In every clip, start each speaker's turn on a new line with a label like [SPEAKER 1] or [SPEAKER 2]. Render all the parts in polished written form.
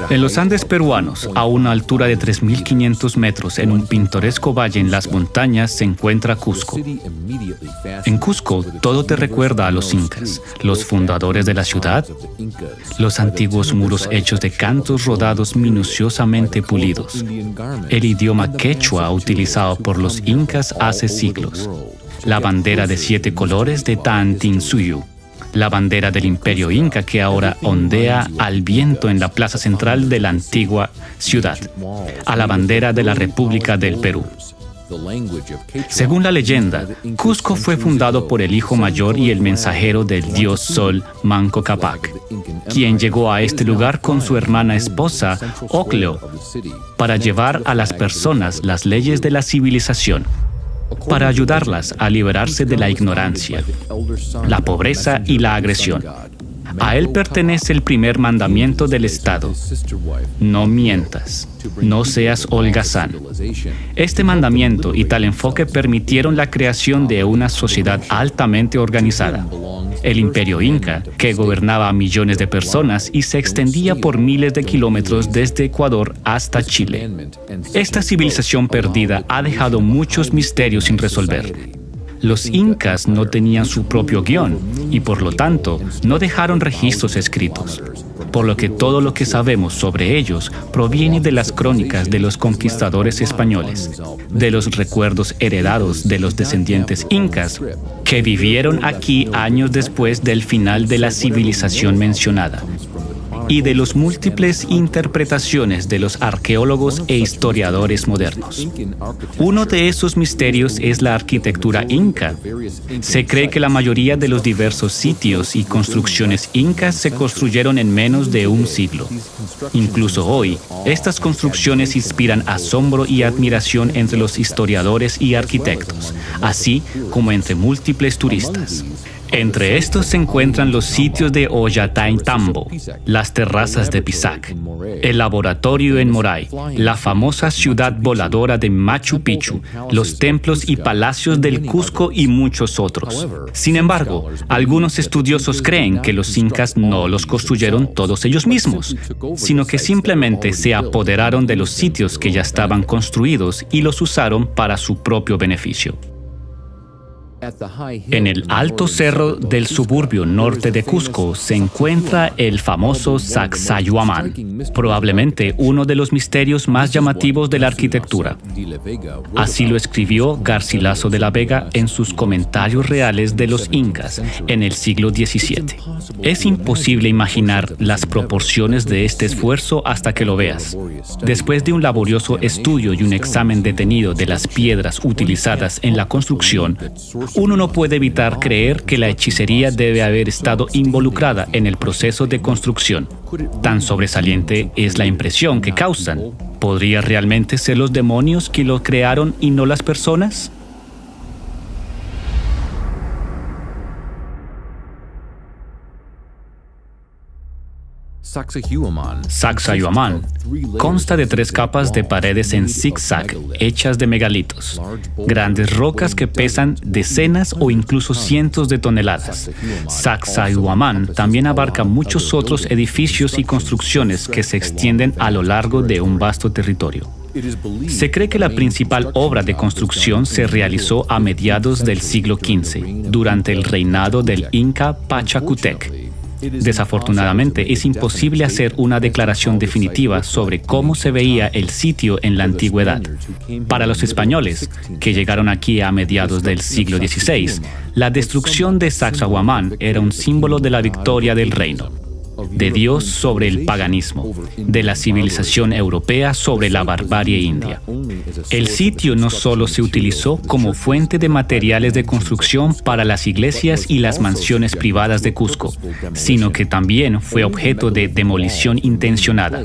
[SPEAKER 1] En los Andes peruanos, a una altura de 3.500 metros en un pintoresco valle en las montañas, se encuentra Cusco. En Cusco, todo te recuerda a los incas, los fundadores de la ciudad, los antiguos muros hechos de cantos rodados minuciosamente pulidos, el idioma quechua utilizado por los incas hace siglos, la bandera de 7 colores de Taantinsuyo, la bandera del Imperio Inca que ahora ondea al viento en la plaza central de la antigua ciudad, a la bandera de la República del Perú. Según la leyenda, Cusco fue fundado por el hijo mayor y el mensajero del dios Sol, Manco Cápac, quien llegó a este lugar con su hermana esposa, Ocleo, para llevar a las personas las leyes de la civilización, para ayudarlas a liberarse de la ignorancia, la pobreza y la agresión. A él pertenece el primer mandamiento del Estado: no mientas, no seas holgazán. Este mandamiento y tal enfoque permitieron la creación de una sociedad altamente organizada. El Imperio Inca, que gobernaba a millones de personas y se extendía por miles de kilómetros desde Ecuador hasta Chile. Esta civilización perdida ha dejado muchos misterios sin resolver. Los incas no tenían su propio guión y, por lo tanto, no dejaron registros escritos, por lo que todo lo que sabemos sobre ellos proviene de las crónicas de los conquistadores españoles, de los recuerdos heredados de los descendientes incas que vivieron aquí años después del final de la civilización mencionada, y de las múltiples interpretaciones de los arqueólogos e historiadores modernos. Uno de esos misterios es la arquitectura inca. Se cree que la mayoría de los diversos sitios y construcciones incas se construyeron en menos de un siglo. Incluso hoy, estas construcciones inspiran asombro y admiración entre los historiadores y arquitectos, así como entre múltiples turistas. Entre estos se encuentran los sitios de Ollantaytambo, las terrazas de Pisac, el laboratorio en Moray, la famosa ciudad voladora de Machu Picchu, los templos y palacios del Cusco y muchos otros. Sin embargo, algunos estudiosos creen que los incas no los construyeron todos ellos mismos, sino que simplemente se apoderaron de los sitios que ya estaban construidos y los usaron para su propio beneficio. En el alto cerro del suburbio norte de Cusco se encuentra el famoso Sacsayhuamán, probablemente uno de los misterios más llamativos de la arquitectura. Así lo escribió Garcilaso de la Vega en sus Comentarios Reales de los Incas en el siglo XVII. Es imposible imaginar las proporciones de este esfuerzo hasta que lo veas. Después de un laborioso estudio y un examen detenido de las piedras utilizadas en la construcción, uno no puede evitar creer que la hechicería debe haber estado involucrada en el proceso de construcción. Tan sobresaliente es la impresión que causan. ¿Podría realmente ser los demonios que lo crearon y no las personas? Sacsayhuamán consta de 3 capas de paredes en zigzag hechas de megalitos, grandes rocas que pesan decenas o incluso cientos de toneladas. Sacsayhuamán también abarca muchos otros edificios y construcciones que se extienden a lo largo de un vasto territorio. Se cree que la principal obra de construcción se realizó a mediados del siglo XV, durante el reinado del Inca Pachacútec. Desafortunadamente, es imposible hacer una declaración definitiva sobre cómo se veía el sitio en la antigüedad. Para los españoles, que llegaron aquí a mediados del siglo XVI, la destrucción de Sacsayhuamán era un símbolo de la victoria del reino, de Dios sobre el paganismo, de la civilización europea sobre la barbarie india. El sitio no solo se utilizó como fuente de materiales de construcción para las iglesias y las mansiones privadas de Cusco, sino que también fue objeto de demolición intencionada.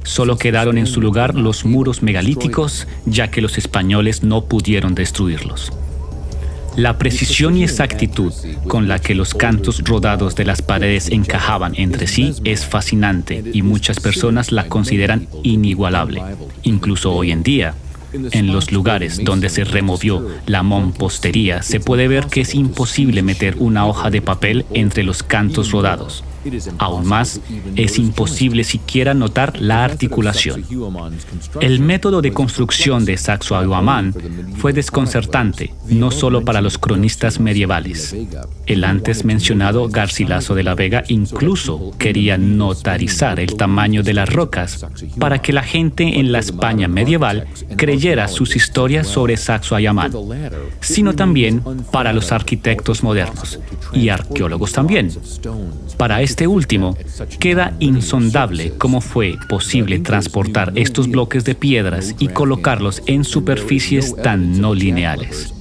[SPEAKER 1] Solo quedaron en su lugar los muros megalíticos, ya que los españoles no pudieron destruirlos. La precisión y exactitud con la que los cantos rodados de las paredes encajaban entre sí es fascinante y muchas personas la consideran inigualable. Incluso hoy en día, en los lugares donde se removió la mampostería, se puede ver que es imposible meter una hoja de papel entre los cantos rodados. Aún más, es imposible siquiera notar la articulación. El método de construcción de Sacsayhuamán fue desconcertante, no solo para los cronistas medievales. El antes mencionado Garcilaso de la Vega incluso quería notarizar el tamaño de las rocas para que la gente en la España medieval creyera sus historias sobre Sacsayhuamán, sino también para los arquitectos modernos y arqueólogos también. Para este último, queda insondable cómo fue posible transportar estos bloques de piedras y colocarlos en superficies tan no lineales.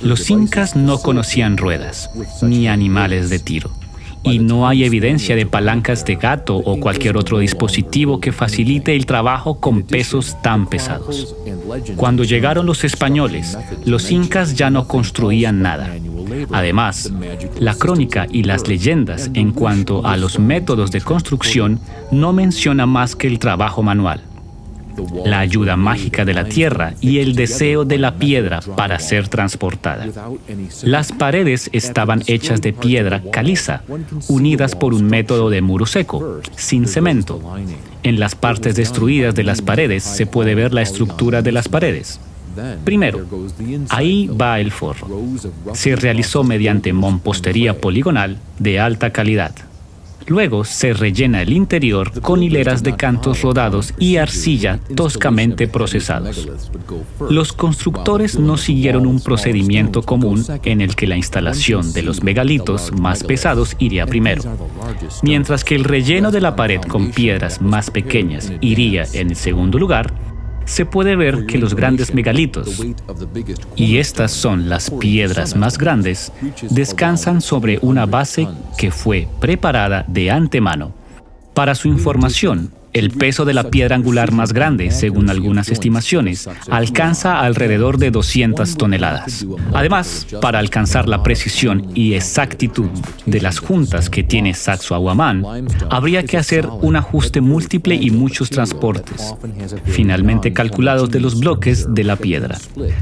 [SPEAKER 1] Los incas no conocían ruedas, ni animales de tiro, y no hay evidencia de palancas de gato o cualquier otro dispositivo que facilite el trabajo con pesos tan pesados. Cuando llegaron los españoles, los incas ya no construían nada. Además, la crónica y las leyendas en cuanto a los métodos de construcción no menciona más que el trabajo manual, la ayuda mágica de la tierra y el deseo de la piedra para ser transportada. Las paredes estaban hechas de piedra caliza, unidas por un método de muro seco, sin cemento. En las partes destruidas de las paredes se puede ver la estructura de las paredes. Primero, ahí va el forro. Se realizó mediante mampostería poligonal de alta calidad. Luego se rellena el interior con hileras de cantos rodados y arcilla toscamente procesados. Los constructores no siguieron un procedimiento común en el que la instalación de los megalitos más pesados iría primero, mientras que el relleno de la pared con piedras más pequeñas iría en el segundo lugar. Se puede ver que los grandes megalitos, y estas son las piedras más grandes, descansan sobre una base que fue preparada de antemano. Para su información, el peso de la piedra angular más grande, según algunas estimaciones, alcanza alrededor de 200 toneladas. Además, para alcanzar la precisión y exactitud de las juntas que tiene Sacsayhuamán, habría que hacer un ajuste múltiple y muchos transportes, finalmente calculados de los bloques de la piedra.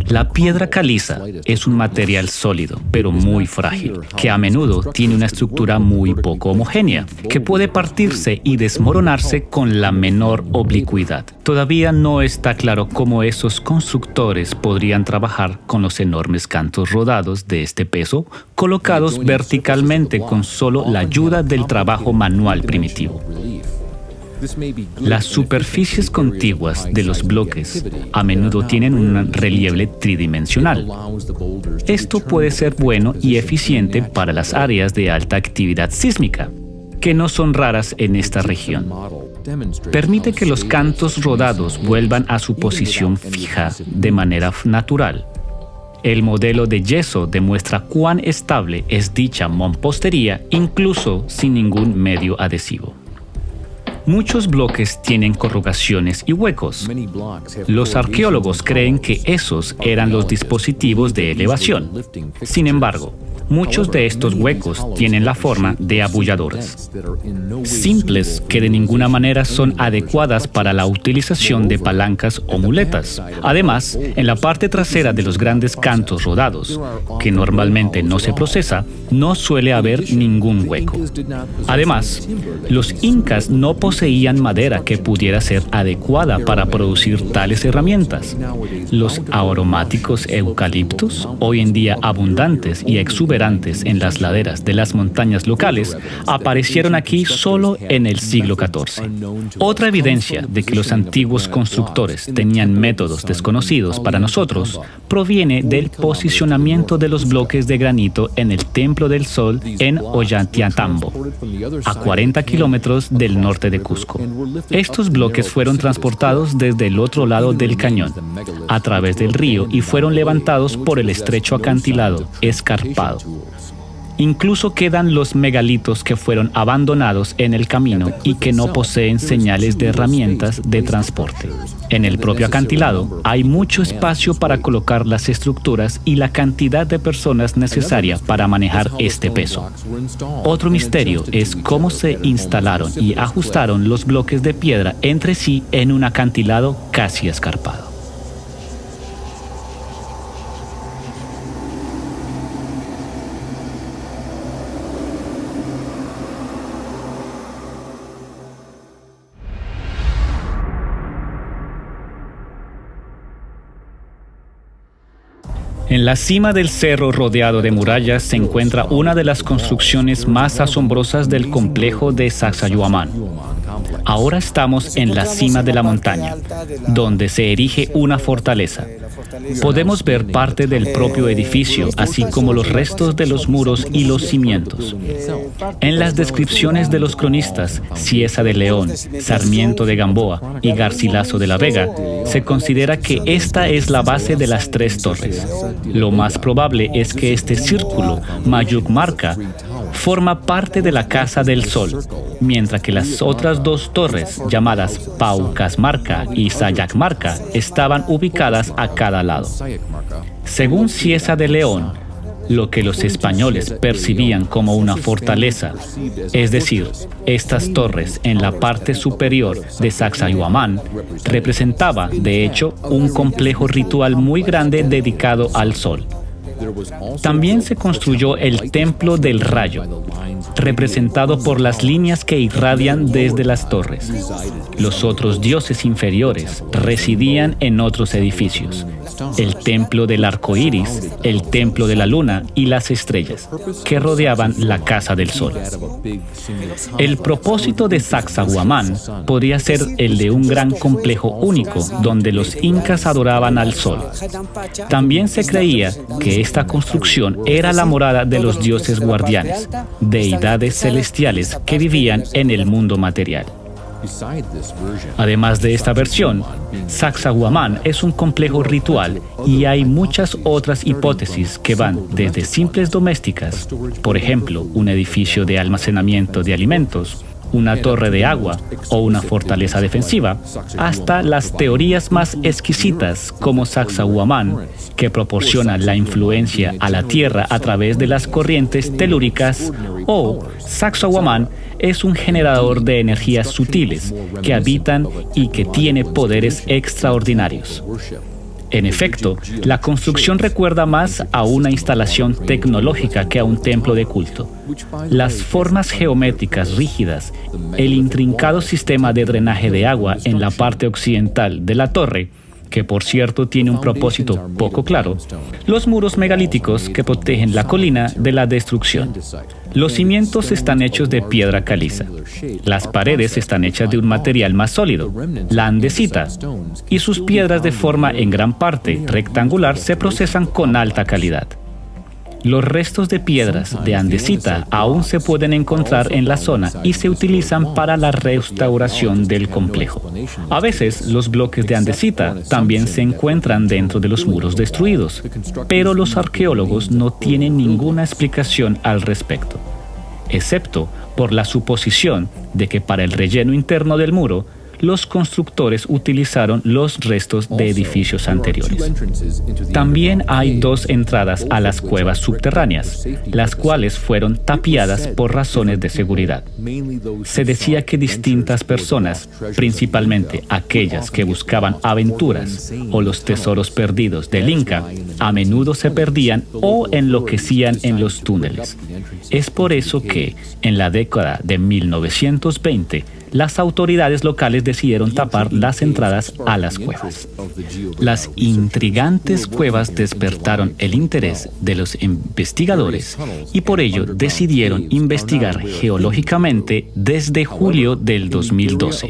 [SPEAKER 1] La piedra caliza es un material sólido, pero muy frágil, que a menudo tiene una estructura muy poco homogénea, que puede partirse y desmoronarse con la menor oblicuidad. Todavía no está claro cómo esos constructores podrían trabajar con los enormes cantos rodados de este peso colocados verticalmente con solo la ayuda del trabajo manual primitivo. Las superficies contiguas de los bloques a menudo tienen un relieve tridimensional. Esto puede ser bueno y eficiente para las áreas de alta actividad sísmica, que no son raras en esta región. Permite que los cantos rodados vuelvan a su posición fija de manera natural. El modelo de yeso demuestra cuán estable es dicha mampostería, incluso sin ningún medio adhesivo. Muchos bloques tienen corrugaciones y huecos. Los arqueólogos creen que esos eran los dispositivos de elevación. Sin embargo, muchos de estos huecos tienen la forma de abulladoras, simples que de ninguna manera son adecuadas para la utilización de palancas o muletas. Además, en la parte trasera de los grandes cantos rodados, que normalmente no se procesa, no suele haber ningún hueco. Además, los incas no poseían madera que pudiera ser adecuada para producir tales herramientas. Los aromáticos eucaliptos, hoy en día abundantes y exuberantes en las laderas de las montañas locales, aparecieron aquí solo en el siglo XIV. Otra evidencia de que los antiguos constructores tenían métodos desconocidos para nosotros proviene del posicionamiento de los bloques de granito en el Templo del Sol en Ollantaytambo, a 40 kilómetros del norte de Cusco. Estos bloques fueron transportados desde el otro lado del cañón, a través del río, y fueron levantados por el estrecho acantilado escarpado. Incluso quedan los megalitos que fueron abandonados en el camino y que no poseen señales de herramientas de transporte. En el propio acantilado hay mucho espacio para colocar las estructuras y la cantidad de personas necesaria para manejar este peso. Otro misterio es cómo se instalaron y ajustaron los bloques de piedra entre sí en un acantilado casi escarpado. En la cima del cerro rodeado de murallas se encuentra una de las construcciones más asombrosas del complejo de Sacsayhuamán. Ahora estamos en la cima de la montaña, donde se erige una fortaleza. Podemos ver parte del propio edificio, así como los restos de los muros y los cimientos. En las descripciones de los cronistas Cieza de León, Sarmiento de Gamboa y Garcilaso de la Vega, se considera que esta es la base de las tres torres. Lo más probable es que este círculo, Mayuk Marca, forma parte de la Casa del Sol, mientras que las otras dos torres, llamadas Paucas Marca y Sayac Marca, estaban ubicadas a cada lado. Según Cieza de León, lo que los españoles percibían como una fortaleza, es decir, estas torres en la parte superior de Sacsayhuamán, representaba, de hecho, un complejo ritual muy grande dedicado al sol. También se construyó el Templo del Rayo, representado por las líneas que irradian desde las torres. Los otros dioses inferiores residían en otros edificios: el Templo del Arco Iris, el Templo de la Luna y las estrellas, que rodeaban la Casa del Sol. El propósito de Sacsayhuamán podría ser el de un gran complejo único donde los incas adoraban al sol. También se creía que esta construcción era la morada de los dioses guardianes, deidades celestiales que vivían en el mundo material. Además de esta versión, Sacsayhuamán es un complejo ritual y hay muchas otras hipótesis que van desde simples domésticas, por ejemplo, un edificio de almacenamiento de alimentos, una torre de agua o una fortaleza defensiva, hasta las teorías más exquisitas como Sacsayhuamán, que proporciona la influencia a la Tierra a través de las corrientes telúricas, o Sacsayhuamán es un generador de energías sutiles que habitan y que tiene poderes extraordinarios. En efecto, la construcción recuerda más a una instalación tecnológica que a un templo de culto. Las formas geométricas rígidas, el intrincado sistema de drenaje de agua en la parte occidental de la torre, que por cierto tiene un propósito poco claro, los muros megalíticos que protegen la colina de la destrucción. Los cimientos están hechos de piedra caliza. Las paredes están hechas de un material más sólido, la andesita, y sus piedras de forma en gran parte rectangular se procesan con alta calidad. Los restos de piedras de andesita aún se pueden encontrar en la zona y se utilizan para la restauración del complejo. A veces, los bloques de andesita también se encuentran dentro de los muros destruidos, pero los arqueólogos no tienen ninguna explicación al respecto, excepto por la suposición de que para el relleno interno del muro, los constructores utilizaron los restos de edificios anteriores. También hay dos entradas a las cuevas subterráneas, las cuales fueron tapiadas por razones de seguridad. Se decía que distintas personas, principalmente aquellas que buscaban aventuras o los tesoros perdidos del Inca, a menudo se perdían o enloquecían en los túneles. Es por eso que, en la década de 1920, las autoridades locales decidieron tapar las entradas a las cuevas. Las intrigantes cuevas despertaron el interés de los investigadores y por ello decidieron investigar geológicamente desde julio del 2012.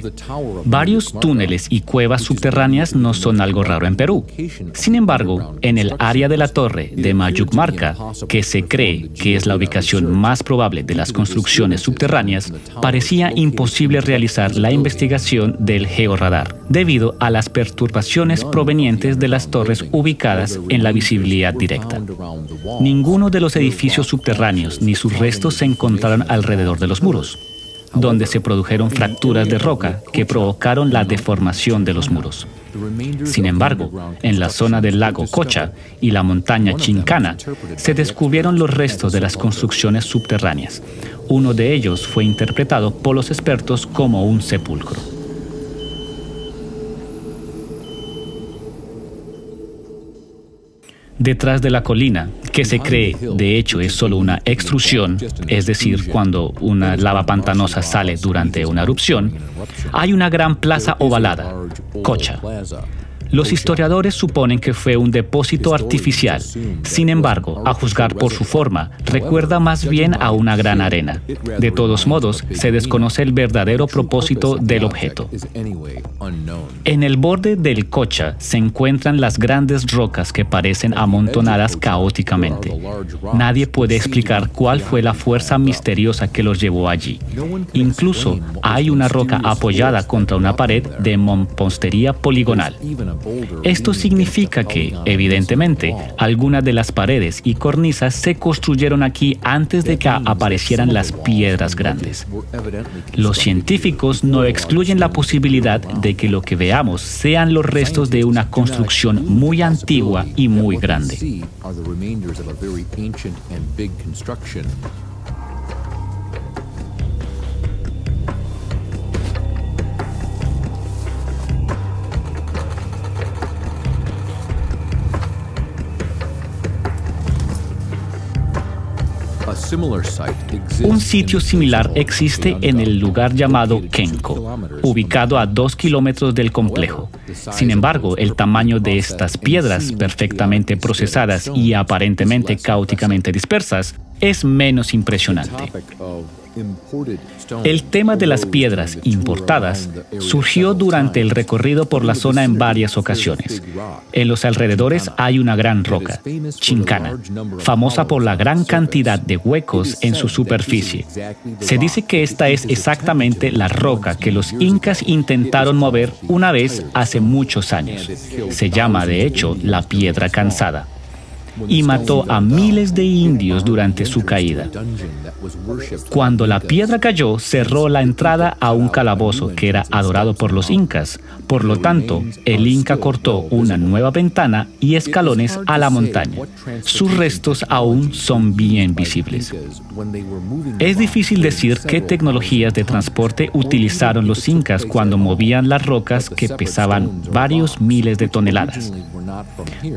[SPEAKER 1] Varios túneles y cuevas subterráneas no son algo raro en Perú. Sin embargo, en el área de la torre de Mayuk Marca, que se cree que es la ubicación más probable de las construcciones subterráneas, parecía imposible realizar la investigación del georradar, debido a las perturbaciones provenientes de las torres ubicadas en la visibilidad directa. Ninguno de los edificios subterráneos ni sus restos se encontraron alrededor de los muros, donde se produjeron fracturas de roca que provocaron la deformación de los muros. Sin embargo, en la zona del lago Cocha y la montaña Chincana se descubrieron los restos de las construcciones subterráneas. Uno de ellos fue interpretado por los expertos como un sepulcro. Detrás de la colina, que se cree de hecho es solo una extrusión, es decir, cuando una lava pantanosa sale durante una erupción, hay una gran plaza ovalada, Cocha. Los historiadores suponen que fue un depósito artificial. Sin embargo, a juzgar por su forma, recuerda más bien a una gran arena. De todos modos, se desconoce el verdadero propósito del objeto. En el borde del Cocha se encuentran las grandes rocas que parecen amontonadas caóticamente. Nadie puede explicar cuál fue la fuerza misteriosa que los llevó allí. Incluso hay una roca apoyada contra una pared de mampostería poligonal. Esto significa que, evidentemente, algunas de las paredes y cornisas se construyeron aquí antes de que aparecieran las piedras grandes. Los científicos no excluyen la posibilidad de que lo que veamos sean los restos de una construcción muy antigua y muy grande. Un sitio similar existe en el lugar llamado Kenko, ubicado a 2 kilómetros del complejo. Sin embargo, el tamaño de estas piedras, perfectamente procesadas y aparentemente caóticamente dispersas, es menos impresionante. El tema de las piedras importadas surgió durante el recorrido por la zona en varias ocasiones. En los alrededores hay una gran roca, Chincana, famosa por la gran cantidad de huecos en su superficie. Se dice que esta es exactamente la roca que los incas intentaron mover una vez hace muchos años. Se llama, de hecho, la Piedra Cansada, y mató a miles de indios durante su caída. Cuando la piedra cayó, cerró la entrada a un calabozo que era adorado por los incas. Por lo tanto, el inca cortó una nueva ventana y escalones a la montaña. Sus restos aún son bien visibles. Es difícil decir qué tecnologías de transporte utilizaron los incas cuando movían las rocas que pesaban varios miles de toneladas.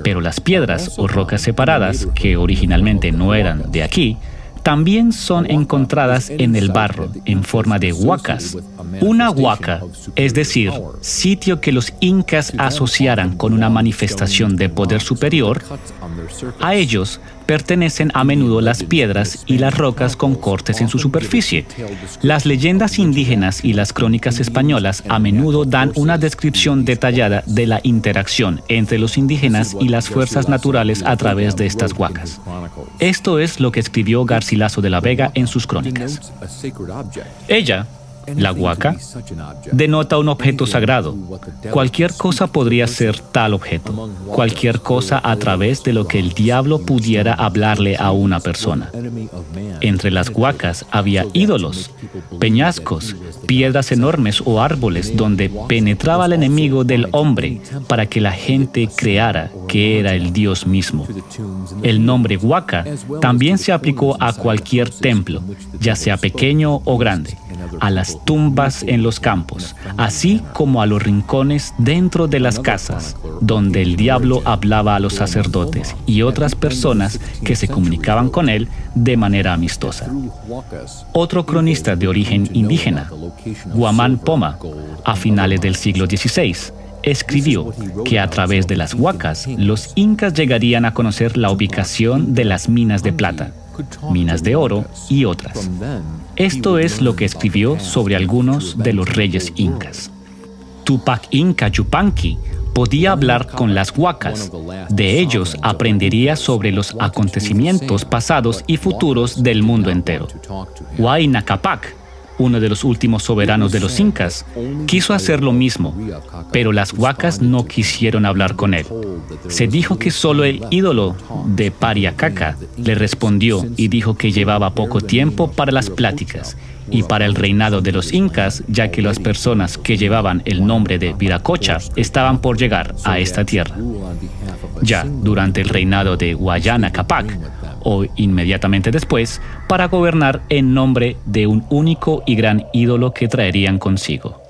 [SPEAKER 1] Pero las piedras o rocas separadas, que originalmente no eran de aquí, también son encontradas en el barro en forma de huacas. Una huaca, es decir, sitio que los incas asociaran con una manifestación de poder superior. A ellos pertenecen a menudo las piedras y las rocas con cortes en su superficie. Las leyendas indígenas y las crónicas españolas a menudo dan una descripción detallada de la interacción entre los indígenas y las fuerzas naturales a través de estas huacas. Esto es lo que escribió Garcilaso de la Vega en sus crónicas. Ella, la huaca, denota un objeto sagrado. Cualquier cosa podría ser tal objeto, cualquier cosa a través de lo que el diablo pudiera hablarle a una persona. Entre las huacas había ídolos, peñascos, piedras enormes o árboles donde penetraba el enemigo del hombre para que la gente creara que era el Dios mismo. El nombre huaca también se aplicó a cualquier templo, ya sea pequeño o grande, a las tumbas en los campos, así como a los rincones dentro de las casas, donde el diablo hablaba a los sacerdotes y otras personas que se comunicaban con él de manera amistosa. Otro cronista de origen indígena, Guamán Poma, a finales del siglo XVI, escribió que a través de las huacas los incas llegarían a conocer la ubicación de las minas de plata, minas de oro y otras. Esto es lo que escribió sobre algunos de los reyes incas. Tupac Inca Yupanqui podía hablar con las huacas. De ellos aprendería sobre los acontecimientos pasados y futuros del mundo entero. Huayna Capac, uno de los últimos soberanos de los incas, quiso hacer lo mismo, pero las huacas no quisieron hablar con él. Se dijo que solo el ídolo de Pariacaca le respondió y dijo que llevaba poco tiempo para las pláticas y para el reinado de los incas, ya que las personas que llevaban el nombre de Viracocha estaban por llegar a esta tierra. Ya durante el reinado de Huayna Capac, o inmediatamente después, para gobernar en nombre de un único y gran ídolo que traerían consigo.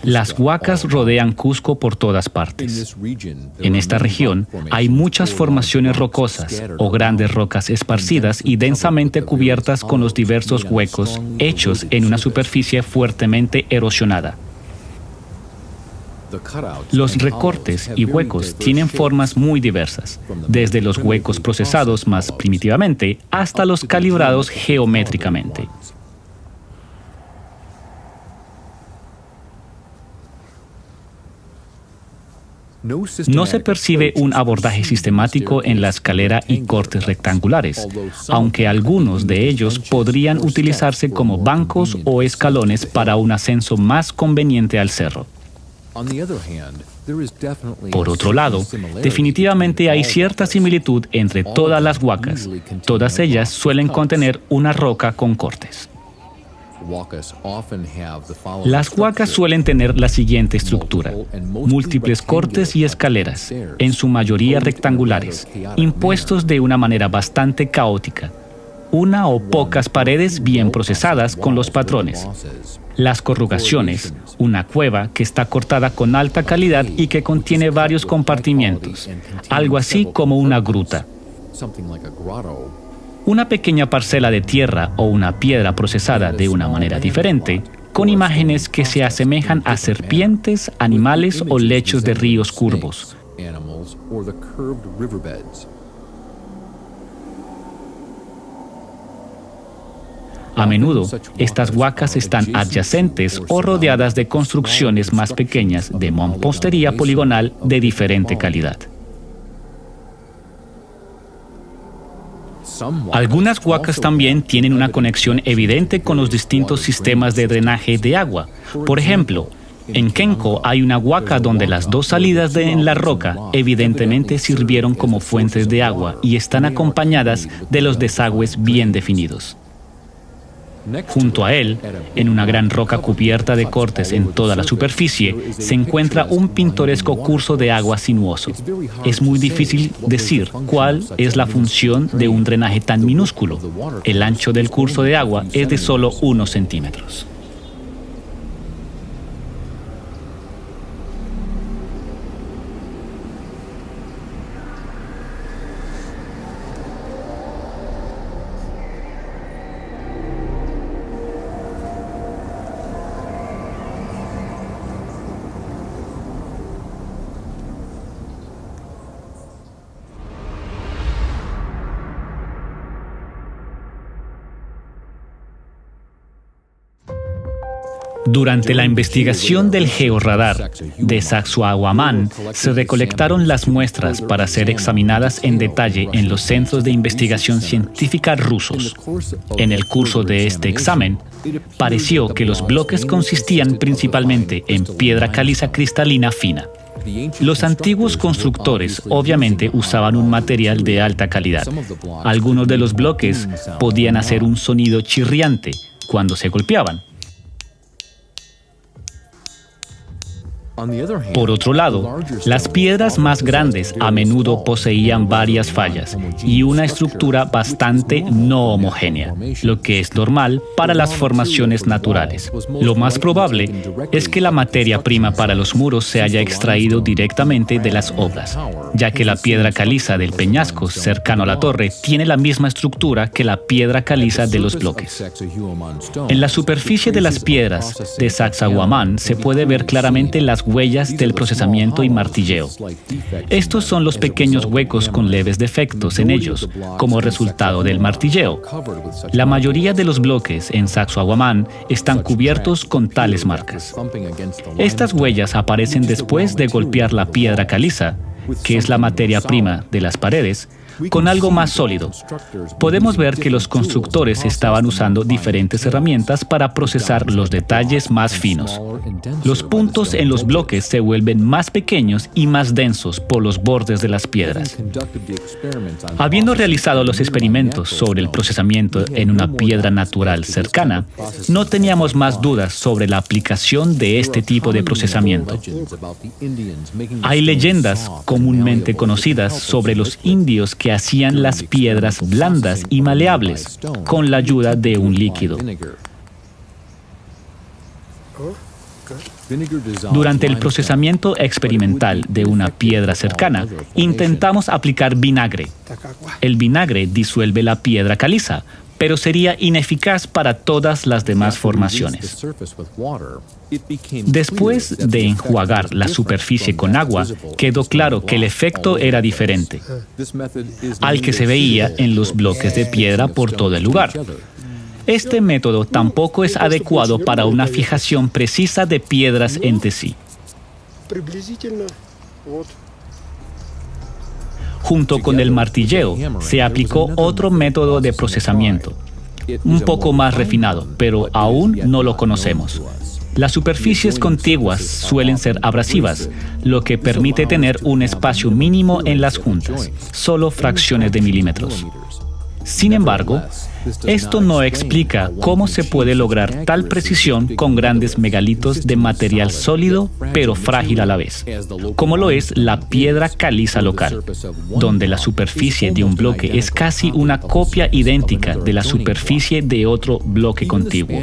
[SPEAKER 1] Las huacas rodean Cusco por todas partes. En esta región hay muchas formaciones rocosas o grandes rocas esparcidas y densamente cubiertas con los diversos huecos hechos en una superficie fuertemente erosionada. Los recortes y huecos tienen formas muy diversas, desde los huecos procesados más primitivamente hasta los calibrados geométricamente. No se percibe un abordaje sistemático en la escalera y cortes rectangulares, aunque algunos de ellos podrían utilizarse como bancos o escalones para un ascenso más conveniente al cerro. Por otro lado, definitivamente hay cierta similitud entre todas las huacas. Todas ellas suelen contener una roca con cortes. Las huacas suelen tener la siguiente estructura: múltiples cortes y escaleras, en su mayoría rectangulares, impuestos de una manera bastante caótica. Una o pocas paredes bien procesadas con los patrones. Las corrugaciones, una cueva que está cortada con alta calidad y que contiene varios compartimientos, algo así como una gruta. Una pequeña parcela de tierra o una piedra procesada de una manera diferente, con imágenes que se asemejan a serpientes, animales o lechos de ríos curvos. A menudo, estas huacas están adyacentes o rodeadas de construcciones más pequeñas de mampostería poligonal de diferente calidad. Algunas huacas también tienen una conexión evidente con los distintos sistemas de drenaje de agua. Por ejemplo, en Kenko hay una huaca donde las dos salidas en la roca evidentemente sirvieron como fuentes de agua y están acompañadas de los desagües bien definidos. Junto a él, en una gran roca cubierta de cortes en toda la superficie, se encuentra un pintoresco curso de agua sinuoso. Es muy difícil decir cuál es la función de un drenaje tan minúsculo. El ancho del curso de agua es de solo unos centímetros. Durante la investigación del georradar de Sacsayhuamán, se recolectaron las muestras para ser examinadas en detalle en los centros de investigación científica rusos. En el curso de este examen, pareció que los bloques consistían principalmente en piedra caliza cristalina fina. Los antiguos constructores obviamente usaban un material de alta calidad. Algunos de los bloques podían hacer un sonido chirriante cuando se golpeaban. Por otro lado, las piedras más grandes a menudo poseían varias fallas y una estructura bastante no homogénea, lo que es normal para las formaciones naturales. Lo más probable es que la materia prima para los muros se haya extraído directamente de las obras, ya que la piedra caliza del peñasco cercano a la torre tiene la misma estructura que la piedra caliza de los bloques. En la superficie de las piedras de Sacsayhuamán se puede ver claramente las huellas del procesamiento y martilleo. Estos son los pequeños huecos con leves defectos en ellos, como resultado del martilleo. La mayoría de los bloques en Sacsayhuamán están cubiertos con tales marcas. Estas huellas aparecen después de golpear la piedra caliza, que es la materia prima de las paredes, con algo más sólido. Podemos ver que los constructores estaban usando diferentes herramientas para procesar los detalles más finos. Los puntos en los bloques se vuelven más pequeños y más densos por los bordes de las piedras. Habiendo realizado los experimentos sobre el procesamiento en una piedra natural cercana, no teníamos más dudas sobre la aplicación de este tipo de procesamiento. Hay leyendas comúnmente conocidas sobre los indios que hacían las piedras blandas y maleables con la ayuda de un líquido. Durante el procesamiento experimental de una piedra cercana, intentamos aplicar vinagre. El vinagre disuelve la piedra caliza, pero sería ineficaz para todas las demás formaciones. Después de enjuagar la superficie con agua, quedó claro que el efecto era diferente al que se veía en los bloques de piedra por todo el lugar. Este método tampoco es adecuado para una fijación precisa de piedras entre sí. Junto con el martilleo, se aplicó otro método de procesamiento, un poco más refinado, pero aún no lo conocemos. Las superficies contiguas suelen ser abrasivas, lo que permite tener un espacio mínimo en las juntas, solo fracciones de milímetros. Sin embargo, esto no explica cómo se puede lograr tal precisión con grandes megalitos de material sólido pero frágil a la vez, como lo es la piedra caliza local, donde la superficie de un bloque es casi una copia idéntica de la superficie de otro bloque contiguo.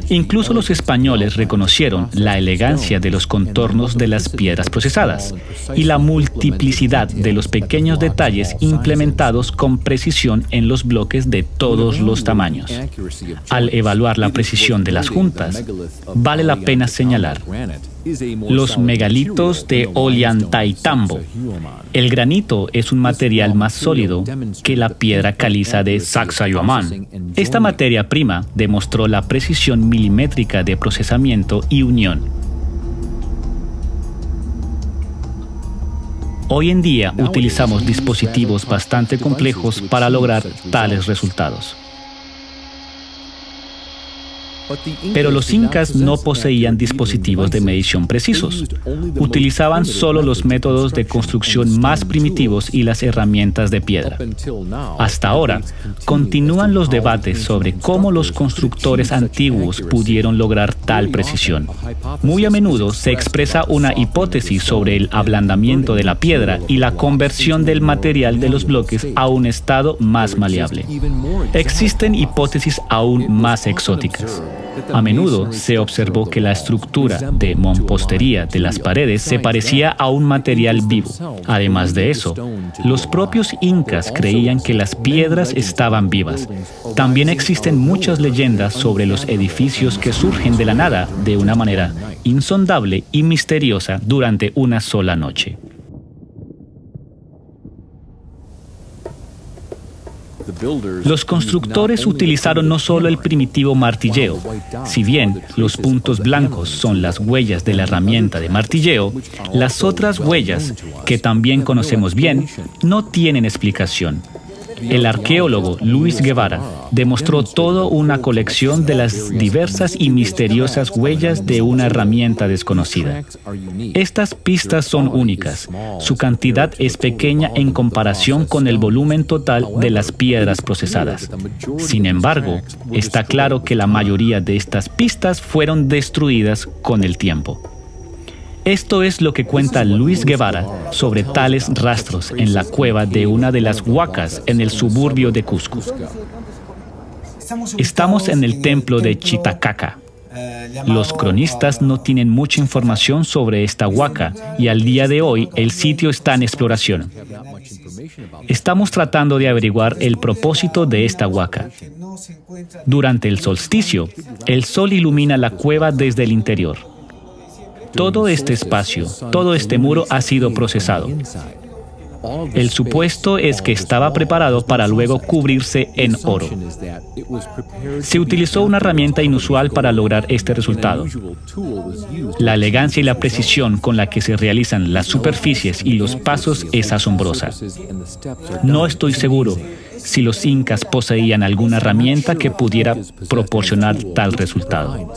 [SPEAKER 1] Incluso los españoles reconocieron la elegancia de los contornos de las piedras procesadas y la multiplicidad de los pequeños detalles implementados con precisión en los bloques de todos los tamaños. Al evaluar la precisión de las juntas, vale la pena señalar los megalitos de Ollantaytambo. El granito es un material más sólido que la piedra caliza de Sacsayhuamán. Esta materia prima demostró la precisión milimétrica de procesamiento y unión. Hoy en día utilizamos dispositivos bastante complejos para lograr tales resultados. Pero los incas no poseían dispositivos de medición precisos. Utilizaban solo los métodos de construcción más primitivos y las herramientas de piedra. Hasta ahora, continúan los debates sobre cómo los constructores antiguos pudieron lograr tal precisión. Muy a menudo se expresa una hipótesis sobre el ablandamiento de la piedra y la conversión del material de los bloques a un estado más maleable. Existen hipótesis aún más exóticas. A menudo se observó que la estructura de mampostería de las paredes se parecía a un material vivo. Además de eso, los propios incas creían que las piedras estaban vivas. También existen muchas leyendas sobre los edificios que surgen de la nada de una manera insondable y misteriosa durante una sola noche. Los constructores utilizaron no solo el primitivo martilleo. Si bien los puntos blancos son las huellas de la herramienta de martilleo, las otras huellas, que también conocemos bien, no tienen explicación. El arqueólogo Luis Guevara demostró toda una colección de las diversas y misteriosas huellas de una herramienta desconocida. Estas pistas son únicas. Su cantidad es pequeña en comparación con el volumen total de las piedras procesadas. Sin embargo, está claro que la mayoría de estas pistas fueron destruidas con el tiempo. Esto es lo que cuenta Luis Guevara sobre tales rastros en la cueva de una de las huacas en el suburbio de Cusco. Estamos en el templo de Chitacaca. Los cronistas no tienen mucha información sobre esta huaca y al día de hoy el sitio está en exploración. Estamos tratando de averiguar el propósito de esta huaca. Durante el solsticio, el sol ilumina la cueva desde el interior. Todo este espacio, todo este muro ha sido procesado. El supuesto es que estaba preparado para luego cubrirse en oro. Se utilizó una herramienta inusual para lograr este resultado. La elegancia y la precisión con la que se realizan las superficies y los pasos es asombrosa. No estoy seguro si los incas poseían alguna herramienta que pudiera proporcionar tal resultado.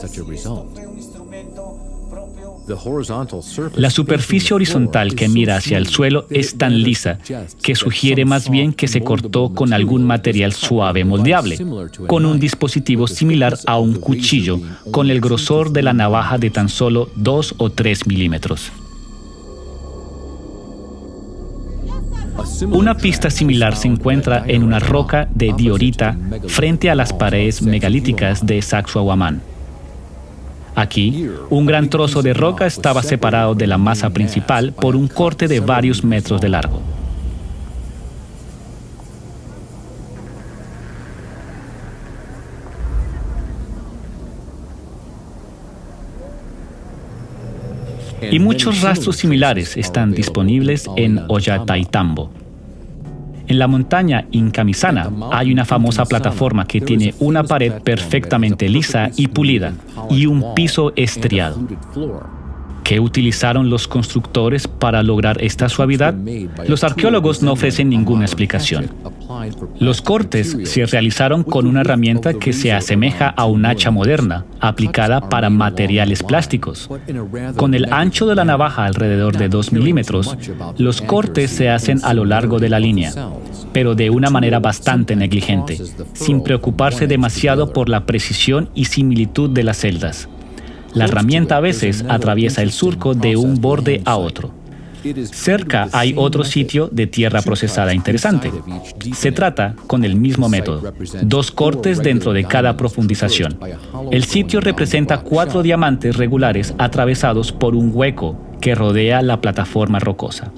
[SPEAKER 1] La superficie horizontal que mira hacia el suelo es tan lisa que sugiere más bien que se cortó con algún material suave moldeable, con un dispositivo similar a un cuchillo, con el grosor de la navaja de tan solo 2 o 3 milímetros. Una pista similar se encuentra en una roca de diorita frente a las paredes megalíticas de Sacsayhuamán. Aquí, un gran trozo de roca estaba separado de la masa principal por un corte de varios metros de largo. Y muchos rastros similares están disponibles en Ollantaytambo. En la montaña Incamisana hay una famosa plataforma que tiene una pared perfectamente lisa y pulida y un piso estriado. ¿Qué utilizaron los constructores para lograr esta suavidad? Los arqueólogos no ofrecen ninguna explicación. Los cortes se realizaron con una herramienta que se asemeja a un hacha moderna, aplicada para materiales plásticos. Con el ancho de la navaja alrededor de 2 milímetros, los cortes se hacen a lo largo de la línea, pero de una manera bastante negligente, sin preocuparse demasiado por la precisión y similitud de las celdas. La herramienta a veces atraviesa el surco de un borde a otro. Cerca hay otro sitio de tierra procesada interesante. Se trata con el mismo método, 2 cortes dentro de cada profundización. El sitio representa 4 diamantes regulares atravesados por un hueco que rodea la plataforma rocosa.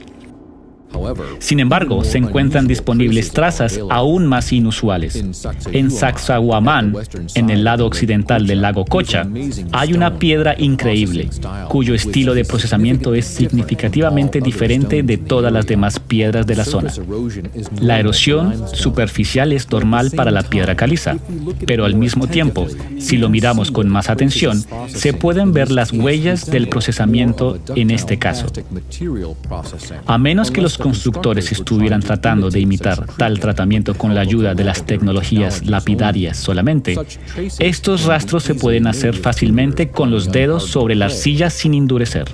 [SPEAKER 1] Sin embargo, se encuentran disponibles trazas aún más inusuales. En Sacsayhuamán, en el lado occidental del lago Cocha, hay una piedra increíble, cuyo estilo de procesamiento es significativamente diferente de todas las demás piedras de la zona. La erosión superficial es normal para la piedra caliza, pero al mismo tiempo, si lo miramos con más atención, se pueden ver las huellas del procesamiento en este caso. A menos que los constructores estuvieran tratando de imitar tal tratamiento con la ayuda de las tecnologías lapidarias solamente, estos rastros se pueden hacer fácilmente con los dedos sobre la arcilla sin endurecer.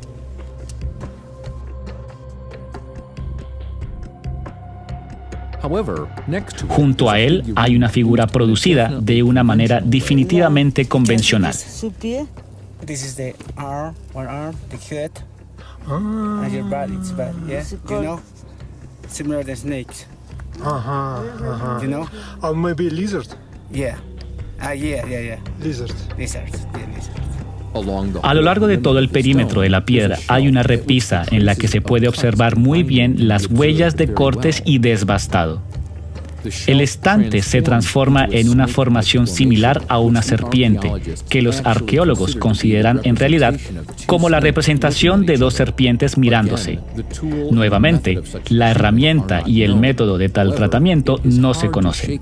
[SPEAKER 1] Junto a él hay una figura producida de una manera definitivamente convencional.
[SPEAKER 2] And your body, it's bad, yeah? You know? Similar to snakes. You know?
[SPEAKER 3] Or maybe lizard.
[SPEAKER 2] Yeah. Yeah.
[SPEAKER 3] Lizard.
[SPEAKER 2] Lizards, yeah, lizards.
[SPEAKER 1] A lo largo de todo el perímetro de la piedra hay una repisa en la que se puede observar muy bien las huellas de cortes y desbastado. El estante se transforma en una formación similar a una serpiente, que los arqueólogos consideran en realidad como la representación de 2 serpientes mirándose. Nuevamente, la herramienta y el método de tal tratamiento no se conocen.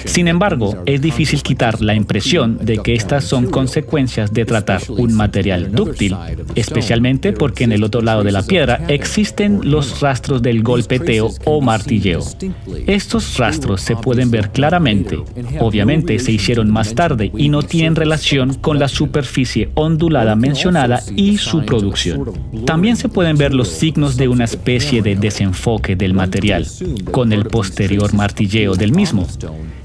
[SPEAKER 1] Sin embargo, es difícil quitar la impresión de que estas son consecuencias de tratar un material dúctil, especialmente porque en el otro lado de la piedra existen los rastros del golpeteo o martilleo. Estos rastros se pueden ver claramente. Obviamente se hicieron más tarde y no tienen relación con la superficie ondulada mencionada y su producción. También se pueden ver los signos de una especie de desenfoque del material, con el posterior martilleo del mismo.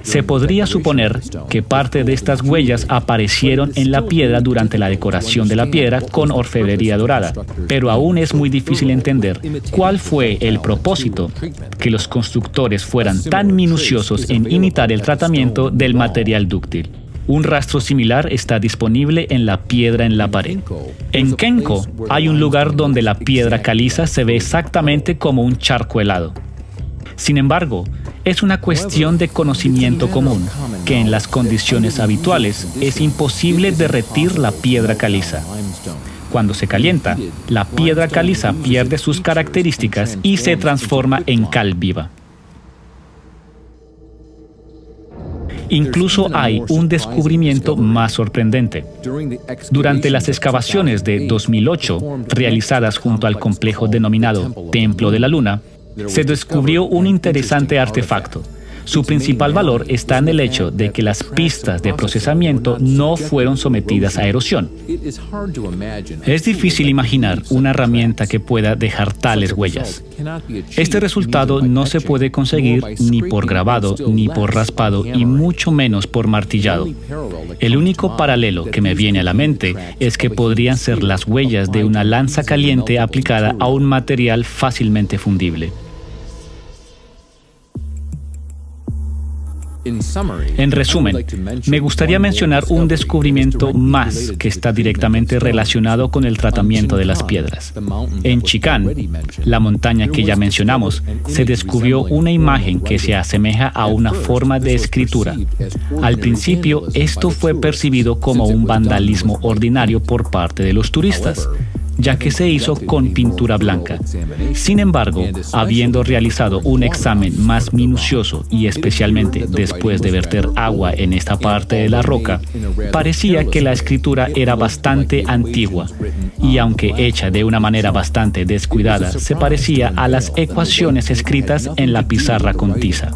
[SPEAKER 1] Se podría suponer que parte de estas huellas aparecieron en la piedra durante la decoración de la piedra con orfebrería dorada, pero aún es muy difícil entender cuál fue el propósito, que los constructores fueran tan minuciosos en imitar el tratamiento del material dúctil. Un rastro similar está disponible en la piedra en la pared. En Kenko hay un lugar donde la piedra caliza se ve exactamente como un charco helado. Sin embargo, es una cuestión de conocimiento común, que en las condiciones habituales es imposible derretir la piedra caliza. Cuando se calienta, la piedra caliza pierde sus características y se transforma en cal viva. Incluso hay un descubrimiento más sorprendente. Durante las excavaciones de 2008, realizadas junto al complejo denominado Templo de la Luna, se descubrió un interesante artefacto. Su principal valor está en el hecho de que las pistas de procesamiento no fueron sometidas a erosión. Es difícil imaginar una herramienta que pueda dejar tales huellas. Este resultado no se puede conseguir ni por grabado, ni por raspado, y mucho menos por martillado. El único paralelo que me viene a la mente es que podrían ser las huellas de una lanza caliente aplicada a un material fácilmente fundible. En resumen, me gustaría mencionar un descubrimiento más que está directamente relacionado con el tratamiento de las piedras. En Chicán, la montaña que ya mencionamos, se descubrió una imagen que se asemeja a una forma de escritura. Al principio, esto fue percibido como un vandalismo ordinario por parte de los turistas, ya que se hizo con pintura blanca. Sin embargo, habiendo realizado un examen más minucioso y especialmente después de verter agua en esta parte de la roca, parecía que la escritura era bastante antigua y aunque hecha de una manera bastante descuidada, se parecía a las ecuaciones escritas en la pizarra con tiza.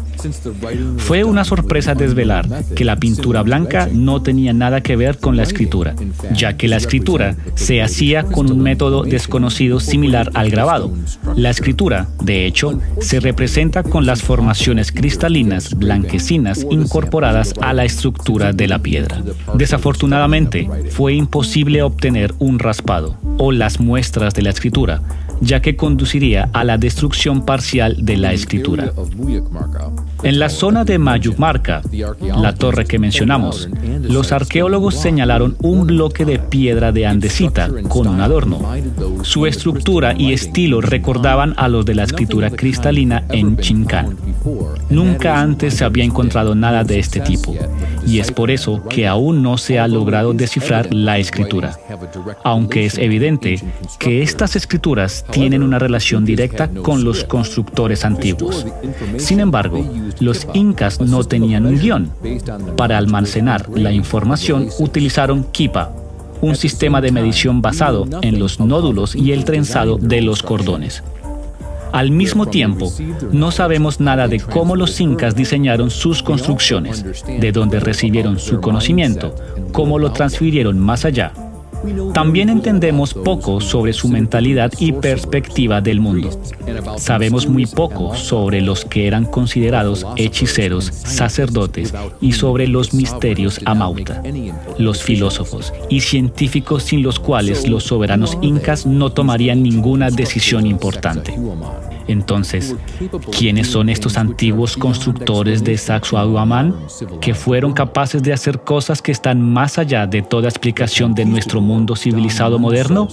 [SPEAKER 1] Fue una sorpresa desvelar que la pintura blanca no tenía nada que ver con la escritura, ya que la escritura se hacía con un método desconocido similar al grabado. La escritura, de hecho, se representa con las formaciones cristalinas blanquecinas incorporadas a la estructura de la piedra. Desafortunadamente, fue imposible obtener un raspado o las muestras de la escritura, ya que conduciría a la destrucción parcial de la escritura. En la zona de Mayumarca, la torre que mencionamos, los arqueólogos señalaron un bloque de piedra de andesita con un adorno. Su estructura y estilo recordaban a los de la escritura cristalina en Chincán. Nunca antes se había encontrado nada de este tipo, y es por eso que aún no se ha logrado descifrar la escritura, aunque es evidente que estas escrituras tienen una relación directa con los constructores antiguos. Sin embargo, los incas no tenían un guión. Para almacenar la información utilizaron quipa, un sistema de medición basado en los nódulos y el trenzado de los cordones. Al mismo tiempo, no sabemos nada de cómo los incas diseñaron sus construcciones, de dónde recibieron su conocimiento, cómo lo transfirieron más allá. También entendemos poco sobre su mentalidad y perspectiva del mundo. Sabemos muy poco sobre los que eran considerados hechiceros, sacerdotes y sobre los misterios amauta, los filósofos y científicos sin los cuales los soberanos incas no tomarían ninguna decisión importante. Entonces, ¿quiénes son estos antiguos constructores de Sacsayhuamán que fueron capaces de hacer cosas que están más allá de toda explicación de nuestro mundo civilizado moderno?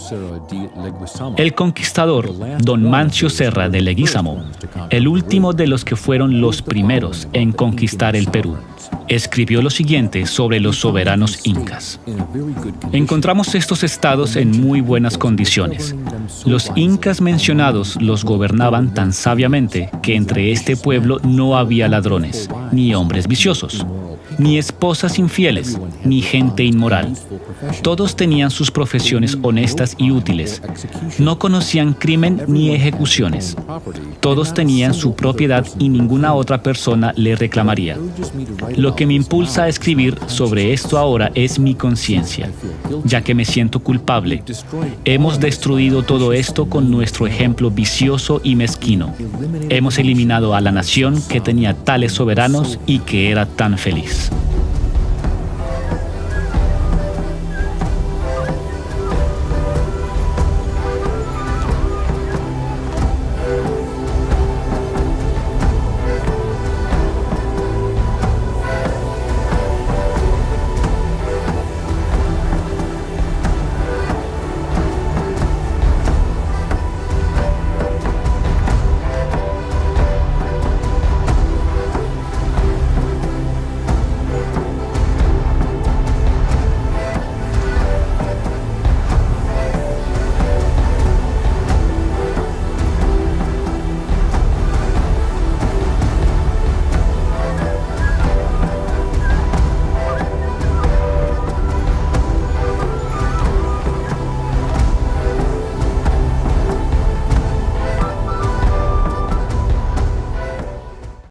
[SPEAKER 1] El conquistador Don Mancio Serra de Leguízamo, el último de los que fueron los primeros en conquistar el Perú, escribió lo siguiente sobre los soberanos incas. Encontramos estos estados en muy buenas condiciones. Los incas mencionados los gobernaban tan sabiamente que entre este pueblo no había ladrones, ni hombres viciosos, ni esposas infieles, ni gente inmoral. Todos tenían sus profesiones honestas y útiles. No conocían crimen ni ejecuciones. Todos tenían su propiedad y ninguna otra persona le reclamaría. Lo que me impulsa a escribir sobre esto ahora es mi conciencia, ya que me siento culpable. Hemos destruido todo esto con nuestro ejemplo vicioso y mezquino. Hemos eliminado a la nación que tenía tales soberanos y que era tan feliz.